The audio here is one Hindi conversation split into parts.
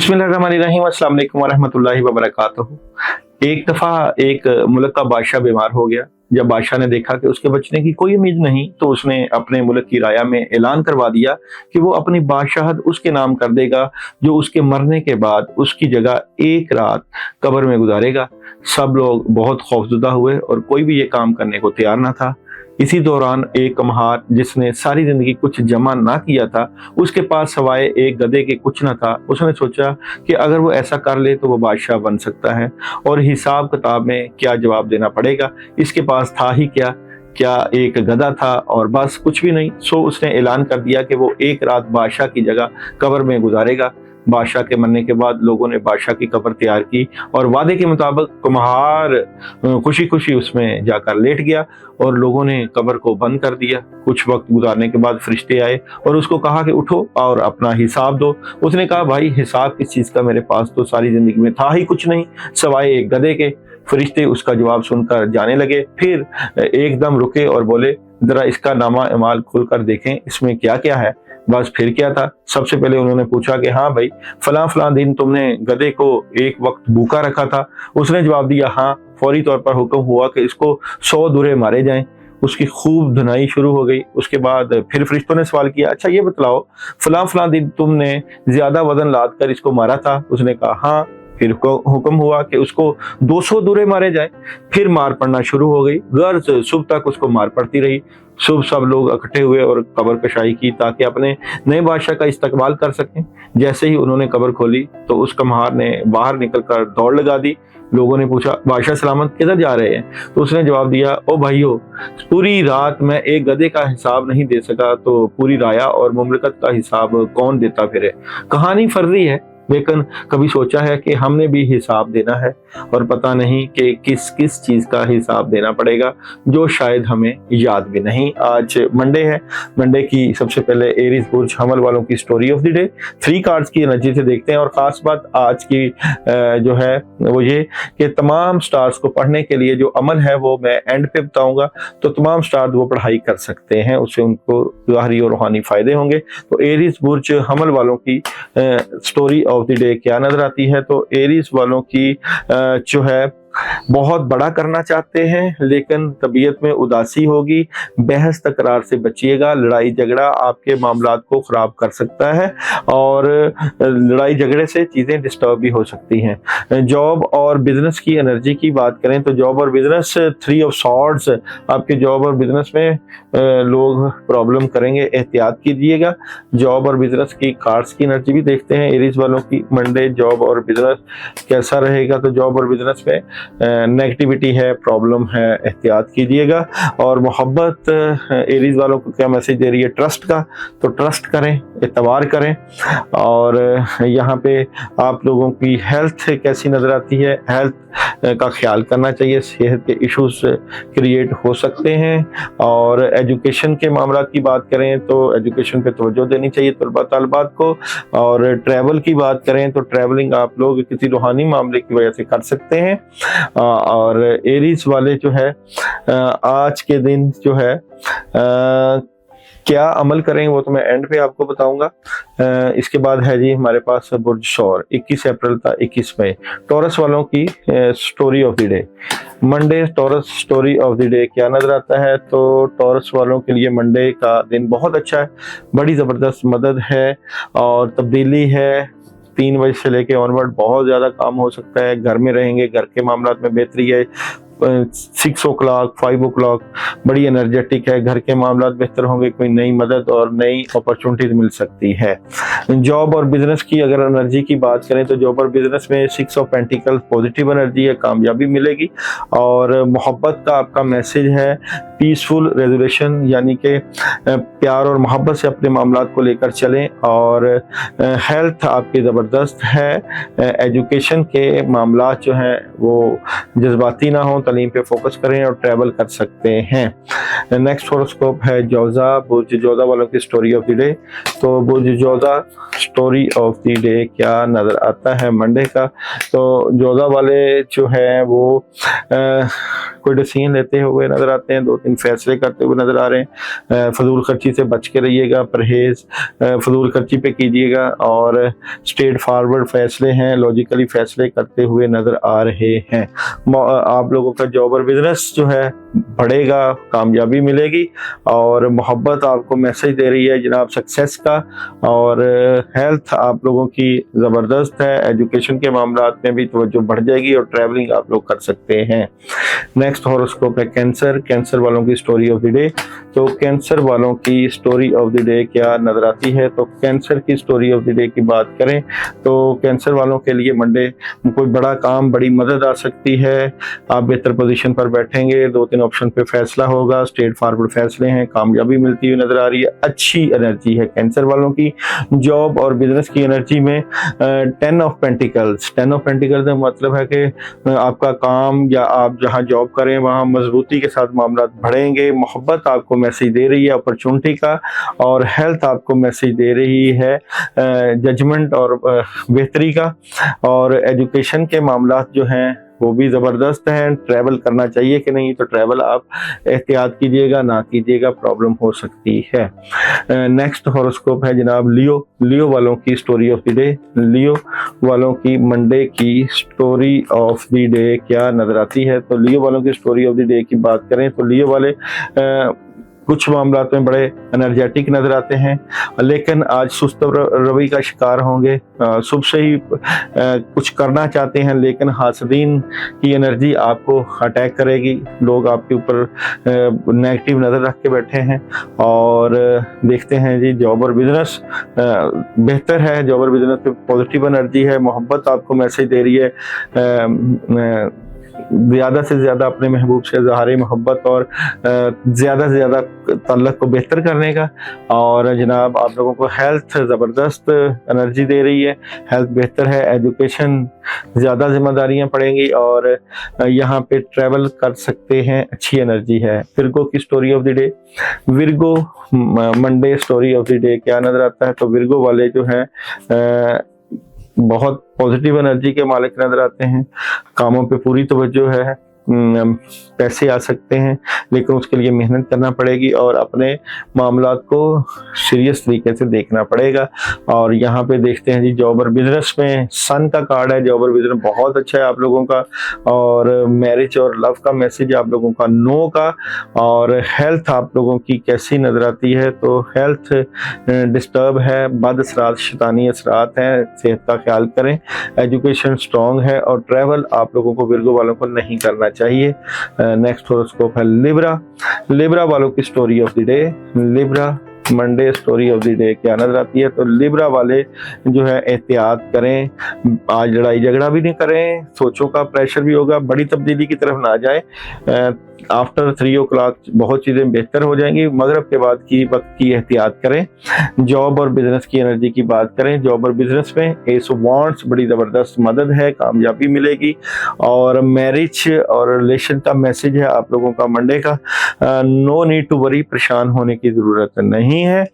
बिस्मिल्लाहिर्रहमानिर्रहीम, अस्सलाम वालेकुम वरहमतुल्लाहि वबरकातुहू। एक दफ़ा एक मुल्क का बादशाह बीमार हो गया। जब बादशाह ने देखा कि उसके बचने की कोई उम्मीद नहीं, तो उसने अपने मुल्क की राया में ऐलान करवा दिया कि वो अपनी बादशाहत उसके नाम कर देगा जो उसके मरने के बाद उसकी जगह एक रात कब्र में गुजारेगा। सब लोग बहुत खौफज़दा हुए और कोई भी ये काम करने को तैयार ना था। इसी दौरान एक कम्हार जिसने सारी जिंदगी कुछ जमा ना किया था, उसके पास सवाए एक गधे के कुछ ना था। उसने सोचा कि अगर वो ऐसा कर ले तो वो बादशाह बन सकता है और हिसाब किताब में क्या जवाब देना पड़ेगा। इसके पास था ही क्या, क्या एक गधा था और बस, कुछ भी नहीं। सो उसने ऐलान कर दिया कि वो एक रात बादशाह की जगह कब्र में गुजारेगा। बादशाह के मरने के बाद लोगों ने बादशाह की कब्र तैयार की और वादे के मुताबिक कुम्हार खुशी खुशी उसमें जाकर लेट गया और लोगों ने कब्र को बंद कर दिया। कुछ वक्त गुजारने के बाद फरिश्ते आए और उसको कहा कि उठो और अपना हिसाब दो। उसने कहा, भाई हिसाब किस चीज़ का, मेरे पास तो सारी जिंदगी में था ही कुछ नहीं सवाए एक गधे के। फरिश्ते उसका जवाब सुनकर जाने लगे, फिर एकदम रुके और बोले, जरा इसका नामा अमाल खोल कर देखें, इसमें क्या क्या है। बस फिर क्या था, सबसे पहले उन्होंने पूछा कि हाँ भाई, फलां फलां दिन तुमने गधे को एक वक्त भूखा रखा था। उसने जवाब दिया हाँ। फौरी तौर पर हुक्म हुआ कि इसको 100 दुरे मारे जाएं। उसकी खूब धुनाई शुरू हो गई। उसके बाद फिर फरिश्तों ने सवाल किया, अच्छा ये बतलाओ, फलां फलां दिन तुमने ज्यादा वजन लाद कर इसको मारा था। उसने कहा हाँ। फिर हुक्म हुआ कि उसको 200 दुरे मारे जाए। फिर मार पड़ना शुरू हो गई। गर्ज सुबह तक उसको मार पड़ती रही। सुबह सब लोग इकट्ठे हुए और कब्र कशाई की ताकि अपने नए बादशाह का इस्तकबाल कर सकें। जैसे ही उन्होंने कब्र खोली तो उस कम्हार ने बाहर निकलकर दौड़ लगा दी। लोगों ने पूछा, बादशाह सलामत किधर जा रहे हैं? तो उसने जवाब दिया, ओ भाइयों, पूरी रात मैं एक गधे का हिसाब नहीं दे सका तो पूरी राया और मुमलकत का हिसाब कौन देता फिरे। कहानी फर्जी है, लेकिन कभी सोचा है कि हमने भी हिसाब देना है और पता नहीं कि किस किस चीज का हिसाब देना पड़ेगा, जो शायद हमें याद भी नहीं। आज मंडे है। मंडे की सबसे पहले एरीज बुर्ज हमल वालों की story of the day 3 cards की एनर्जी से देखते हैं। और खास बात आज की जो है वो ये कि तमाम स्टार्स को पढ़ने के लिए जो अमल है वो मैं एंड पे बताऊंगा, तो तमाम स्टार वो पढ़ाई कर सकते हैं, उससे उनको ज़ाहरी और रूहानी फायदे होंगे। तो एरीज बुर्ज हमल वालों की स्टोरी ऑफ द डे क्या नजर आती है? तो एरीज वालों की जो है बहुत बड़ा करना चाहते हैं, लेकिन तबीयत में उदासी होगी। बहस तकरार से बचिएगा। लड़ाई झगड़ा आपके मामलात को खराब कर सकता है और लड़ाई झगड़े से चीजें डिस्टर्ब भी हो सकती हैं। जॉब और बिजनेस की एनर्जी की बात करें तो जॉब और बिजनेस 3 ऑफ सॉर्ड्स, आपके जॉब और बिजनेस में लोग प्रॉब्लम करेंगे, एहतियात कीजिएगा। जॉब और बिजनेस की कार्ड्स की एनर्जी भी देखते हैं एरीज वालों की। मंडे जॉब और बिजनेस कैसा रहेगा? तो जॉब और बिजनेस में नेगेटिविटी है, प्रॉब्लम है, एहतियात कीजिएगा। और मोहब्बत एरीज वालों को क्या मैसेज दे रही है? ट्रस्ट का, तो ट्रस्ट करें, एतबार करें। और यहाँ पे आप लोगों की हेल्थ कैसी नजर आती है? हेल्थ का ख्याल करना चाहिए, सेहत के इश्यूज क्रिएट हो सकते हैं। और एजुकेशन के मामलात की बात करें तो एजुकेशन पे तवज्जो देनी चाहिए तलबा तालिबात को। और ट्रैवल की बात करें तो ट्रैवलिंग आप लोग किसी रूहानी मामले की वजह से कर सकते हैं। और एरीज वाले जो है आज के दिन जो है क्या अमल करेंगे वो तो मैं एंड पे आपको बताऊंगा। इसके बाद है जी हमारे पास बुर्ज शौर 21 अप्रैल था 21 मई, टॉरस वालों की story of the day. Monday taurus story of the day क्या नजर आता है? तो टॉरस वालों के लिए मंडे का दिन बहुत अच्छा है, बड़ी ज़बरदस्त मदद है और तब्दीली है। 3 बजे से लेके ऑनवर्ड बहुत ज़्यादा काम हो सकता है। घर में रहेंगे, घर के मामलात में बेहतरी है। 6 o'clock 5 o'clock बड़ी एनर्जेटिक है, घर के मामला बेहतर होंगे, कोई नई मदद और नई अपॉर्चुनिटीज मिल सकती है। जॉब और बिजनेस की अगर एनर्जी की बात करें तो जॉब और बिजनेस में 6 ऑफ पेंटिकल पॉजिटिव एनर्जी है, कामयाबी मिलेगी। और मोहब्बत का आपका मैसेज है पीसफुल रेजोल्यूशन, यानी कि प्यार और मोहब्बत से अपने मामलात को लेकर चलें। और हेल्थ आपकी ज़बरदस्त है। एजुकेशन के मामलात जो हैं वो जज्बाती ना हो, तालीम पे फोकस करें और ट्रैवल कर सकते हैं। नेक्स्ट होरोस्कोप है जौजा, बुर्ज जौजा वालों की स्टोरी ऑफ द डे। तो बुर्ज जौजा स्टोरी ऑफ द डे क्या नजर आता है मंडे का? तो जौजा वाले जो है वो कोई डिसीजन लेते हुए नजर आते हैं। 2-3 बेहतरीन फैसले करते हुए नजर आ रहे हैं। फजूल खर्ची से बच के रहिएगा, परहेज फजूल खर्ची पे कीजिएगा और स्ट्रेट फॉरवर्ड फैसले हैं, लॉजिकली फैसले करते हुए नजर आ रहे हैं। आप लोगों का जॉब और बिजनेस जो है बढ़ेगा, कामयाबी मिलेगी और मोहब्बत आपको मैसेज दे रही है जनाब सक्सेस का। और हेल्थ आप लोगों की ज़बरदस्त है, एजुकेशन के मामलात में भी तवज्जो बढ़ जाएगी और ट्रैवलिंग आप लोग कर सकते हैं। नेक्स्ट हॉरोस्कोप है कैंसर। कैंसर वालों की स्टोरी ऑफ द डे। तो कैंसर वालों की स्टोरी ऑफ द डे क्या नजर आती है? तो कैंसर की स्टोरी ऑफ द डे की बात करें तो कैंसर वालों के लिए मंडे कोई बड़ा काम, बड़ी मदद आ सकती है। आप बेहतर पोजीशन पर बैठेंगे, 2-3 ऑप्शन पे फैसला होगा, स्ट्रेट फॉरवर्ड फैसले हैं, कामयाबी मिलती हुई नजर आ रही है। अच्छी एनर्जी है कैंसर वालों की। जॉब और बिजनेस की एनर्जी में 10 ऑफ पेंटिकल्स का मतलब है कि आपका काम या आप जहां जॉब करें वहां मजबूती के साथ मामला बढ़ेंगे। मोहब्बत आपको मैसेज दे रही है अपॉर्चुनिटी का, और हेल्थ आपको मैसेज दे रही है जजमेंट और बेहतरी का। और एजुकेशन के मामला जो हैं वो भी ज़बरदस्त हैं। ट्रैवल करना चाहिए कि नहीं, तो ट्रैवल आप एहतियात कीजिएगा, ना कीजिएगा, प्रॉब्लम हो सकती है। नेक्स्ट हॉरोस्कोप है जनाब लियो वालों की स्टोरी ऑफ द डे। लियो वालों की मंडे की स्टोरी ऑफ द डे क्या नजर आती है? तो लियो वालों की स्टोरी ऑफ द डे की बात करें तो लियो वाले कुछ मामलात में बड़े एनर्जेटिक नजर आते हैं, लेकिन आज सुस्त रवि का शिकार होंगे। सुबह से ही कुछ करना चाहते हैं, लेकिन हासदीन की एनर्जी आपको अटैक करेगी। लोग आपके ऊपर नेगेटिव नज़र रख के बैठे हैं। और देखते हैं जी जॉब और बिजनेस बेहतर है। जॉब और बिजनेस पे पॉजिटिव एनर्जी है, मोहब्बत आपको मैसेज दे रही है ज़्यादा से ज़्यादा अपने महबूब से इज़हार मोहब्बत और ज़्यादा से ज़्यादा तल्लक को बेहतर करने का। और जनाब आप लोगों को हेल्थ ज़बरदस्त एनर्जी दे रही है, हेल्थ बेहतर है, एजुकेशन ज़्यादा जिम्मेदारियां पड़ेंगी और यहाँ पे ट्रैवल कर सकते हैं, अच्छी एनर्जी है। विर्गो की story of the day. Virgo Monday story of the day क्या नज़र आता है? तो विर्गो वाले जो हैं बहुत पॉजिटिव एनर्जी के मालिक नजर आते हैं। कामों पे पूरी तवज्जो है, पैसे आ सकते हैं, लेकिन उसके लिए मेहनत करना पड़ेगी और अपने मामलात को सीरियस तरीके से देखना पड़ेगा। और यहाँ पे देखते हैं जी जॉब और बिजनेस में सन का कार्ड है। जॉब और बिजनेस बहुत अच्छा है आप लोगों का, और मैरिज और लव का मैसेज आप लोगों का नो का। और हेल्थ आप लोगों की कैसी नजर आती है? तो हेल्थ डिस्टर्ब है, बद असरात, शैतानी असरात हैं, सेहत का ख्याल करें। एजुकेशन स्ट्रॉन्ग है और ट्रैवल आप लोगों को विर्गो वालों को नहीं करना चाहिए। नेक्स्ट हॉरोस्कोप है लिब्रा वालों की story of the day. Libra Monday story of the day क्या नजर आती है? तो लिब्रा वाले जो है एहतियात करें, आज लड़ाई झगड़ा भी नहीं करें, सोचों का प्रेशर भी होगा, बड़ी तब्दीली की तरफ ना जाए। आफ्टर 3 o'clock बहुत चीज़ें बेहतर हो जाएंगी। मगरब के बाद की वक्त की एहतियात करें। जॉब और बिजनेस की एनर्जी की बात करें, जॉब और बिजनेस में एस ऑफ वांड्स बड़ी ज़बरदस्त मदद है, कामयाबी मिलेगी। और मैरिज और रिलेशन का मैसेज है आप लोगों का मंडे का। नो नीड टू वरी, परेशान होने की ज़रूरत नहीं है।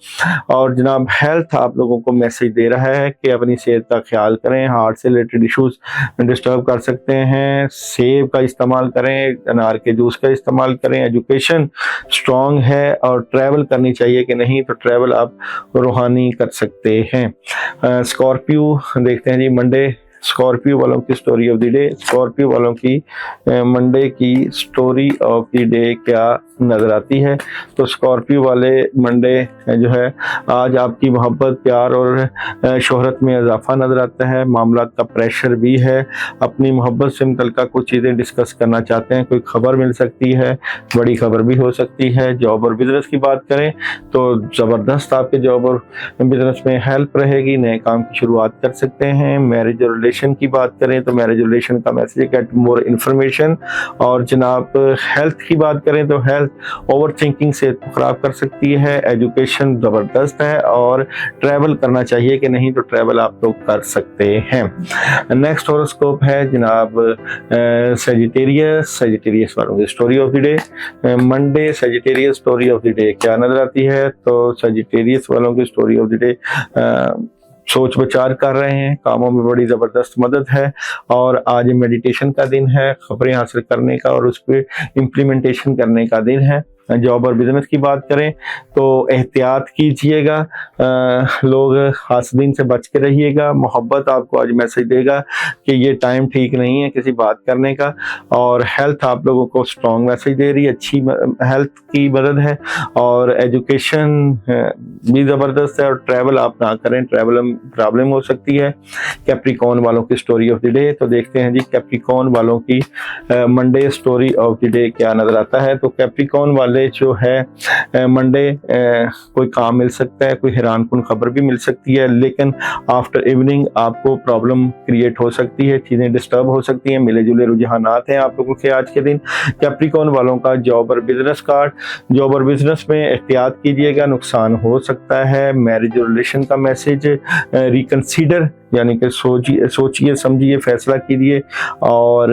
और जनाब हेल्थ आप लोगों को मैसेज दे रहा है कि अपनी सेहत का ख्याल करें, हार्ट से रिलेटेड इशूज़ डिस्टर्ब कर सकते हैं। सेब का इस्तेमाल करें, अनार के जूस का इस्तेमाल करें। एजुकेशन स्ट्रॉन्ग है और ट्रैवल करनी चाहिए कि नहीं, तो ट्रैवल आप रूहानी कर सकते हैं। स्कॉर्पियो देखते हैं जी मंडे स्कॉर्पियो वालों की story of the day. Scorpio वालों की मंडे की स्टोरी ऑफ द डे क्या नजर आती है? तो स्कॉर्पियो वाले मंडे जो है आज आपकी मोहब्बत, प्यार और शोहरत में इजाफा नजर आता है। मामलात का प्रेशर भी है, अपनी मोहब्बत से मुतल्लिक़ कुछ चीज़ें डिस्कस करना चाहते हैं, कोई खबर मिल सकती है, बड़ी खबर भी हो सकती है। जॉब और बिजनेस की बात करें तो ज़बरदस्त आपके जॉब और बिजनेस में हेल्प रहेगी, नए काम की शुरुआत कर सकते हैं। मैरिज और रिलेशन की बात करें तो मैरिज रिलेशन का मैसेज गेट मोर इन्फॉर्मेशन। और जनाब हेल्थ की बात करें तो हेल्थ ओवर थिंकिंग से खराब कर सकती है। एजुकेशन ज़बरदस्त है और ट्रैवल करना चाहिए कि नहीं, तो ट्रैवल आप लोग कर सकते हैं। नेक्स्ट हॉरोस्कोप है जनाब सजिटेरियस वालों की story of the day. Monday Sagittarius story of the day क्या नजर आती है? तो सजिटेरियस वालों की स्टोरी ऑफ द डे सोच विचार कर रहे हैं, कामों में बड़ी ज़बरदस्त मदद है। और आज मेडिटेशन का दिन है, खबरें हासिल करने का और उस पर इम्प्लीमेंटेशन करने का दिन है। जॉब और बिजनेस की बात करें तो एहतियात कीजिएगा, लोग हासदीन से बच के रहिएगा। मोहब्बत आपको आज मैसेज देगा कि ये टाइम ठीक नहीं है किसी बात करने का, और हेल्थ आप लोगों को स्ट्रॉन्ग मैसेज दे रही है, अच्छी हेल्थ की मदद है, और एजुकेशन भी ज़बरदस्त है। और ट्रैवल आप ना करें, ट्रैवल प्रॉब्लम हो सकती है। कैप्रिकॉन वालों की स्टोरी ऑफ द डे, तो देखते हैं जी कैप्रिकॉन वालों की Monday story of the day क्या नजर आता है। तो कैप्रिकॉन वाले जो है मंडे कोई काम मिल सकता है, कोई हैरान कुन खबर भी मिल सकती है, लेकिन आफ्टर इवनिंग आपको प्रॉब्लम क्रिएट हो सकती है, चीज़ें डिस्टर्ब हो सकती हैं, मिले जुले रुझानात हैं आप लोगों के आज के दिन। कैप्रिकॉन वालों का जॉब और बिजनेस कार्ड, जॉब और बिजनेस में एहतियात कीजिएगा, नुकसान हो सकता है। मैरिज और रिलेशन का मैसेज, रिकंसीडर यानी कि सोचिए समझिए फैसला कीजिए। और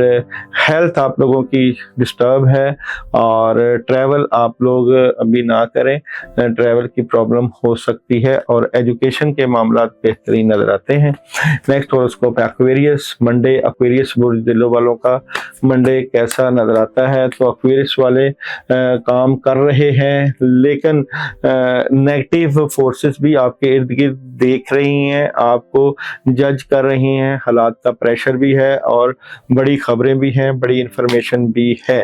हेल्थ आप लोगों की डिस्टर्ब है, और ट्रैवल आप लोग अभी ना करें, ट्रैवल की प्रॉब्लम हो सकती है। और एजुकेशन के मामला बेहतरीन नजर आते हैं। Next horoscope Aquarius, Monday Aquarius बुर्ज दिलों वालों का मंडे कैसा नजर आता है। तो एक्वेरियस वाले काम कर रहे हैं, लेकिन नेगेटिव फोर्सेस भी आपके इर्द गिर्द देख रही हैं, आपको जज कर रही हैं, हालात का प्रेशर भी है, और बड़ी खबरें भी हैं, बड़ी इंफॉर्मेशन भी है।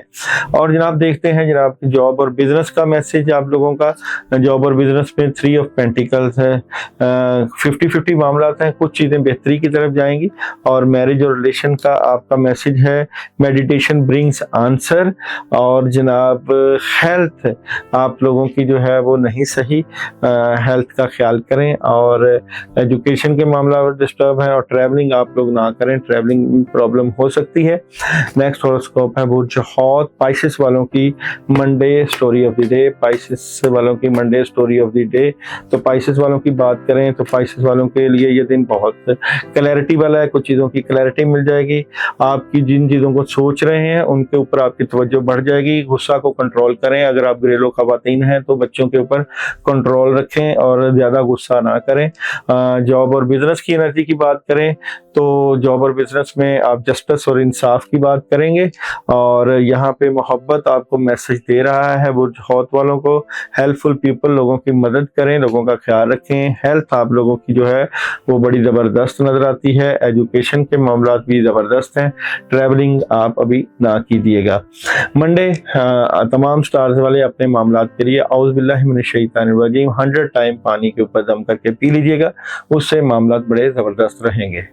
और जनाब देखते हैं जनाब जॉब और बिजनेस का मैसेज आप लोगों का। जॉब और बिजनेस में 3 ऑफ पेंटिकल्स है, 50-50 मामला हैं, कुछ चीज़ें बेहतरी की तरफ जाएंगी। और मैरिज और रिलेशन का आपका मैसेज है मेडिटेशन ब्रिंग्स आंसर। और जनाब हेल्थ आप लोगों की जो है वो नहीं सही, हेल्थ का ख्याल करें। और एजुकेशन के मामला डिस्टर्ब है, और ट्रैवलिंग आप लोग ना करें, ट्रैवलिंग में प्रॉब्लम हो सकती है। नेक्स्ट हॉरोस्कोप है बुर्ज हौत, पाइसेस वालों की Monday story of the day, Pisces वालों की Monday story of the day. तो पाइसेस वालों की बात करें तो पाइसेस वालों के लिए ये दिन बहुत क्लैरिटी वाला है, कुछ चीज़ों की क्लैरिटी मिल जाएगी। आपकी जिन चीज़ों को सोच रहे हैं उनके ऊपर आपकी तवज्जो बढ़ जाएगी। गुस्सा को कंट्रोल करें, अगर आप घरेलू खवातीन हैं तो बच्चों के ऊपर कंट्रोल रखें और ज़्यादा गुस्सा ना करें। जॉब और बिजनेस की एनर्जी की बात करें तो जॉब और बिजनेस में आप जस्टिस और इंसाफ की बात करेंगे, और यहाँ पे मोहब्बत आपको मैसेज दे रहा है बुर्ज हौत वालों को। हेल्पफुल पीपल, लोगों की मदद करें, लोगों का ख्याल रखें। हेल्थ आप लोगों की जो है वो बड़ी ज़बरदस्त नज़र आती है, एजुकेशन के मामला भी ज़बरदस्त हैं, ट्रैवलिंग आप अभी ना कीजिएगा। मंडे तमाम स्टार्स वाले अपने मामला के लिए औज़ बिल्लाहि मिनश शैतानिर रजीम 100 टाइम पानी के ऊपर दम करके पी लीजिएगा, उससे मामला बड़े ज़बरदस्त रहेंगे।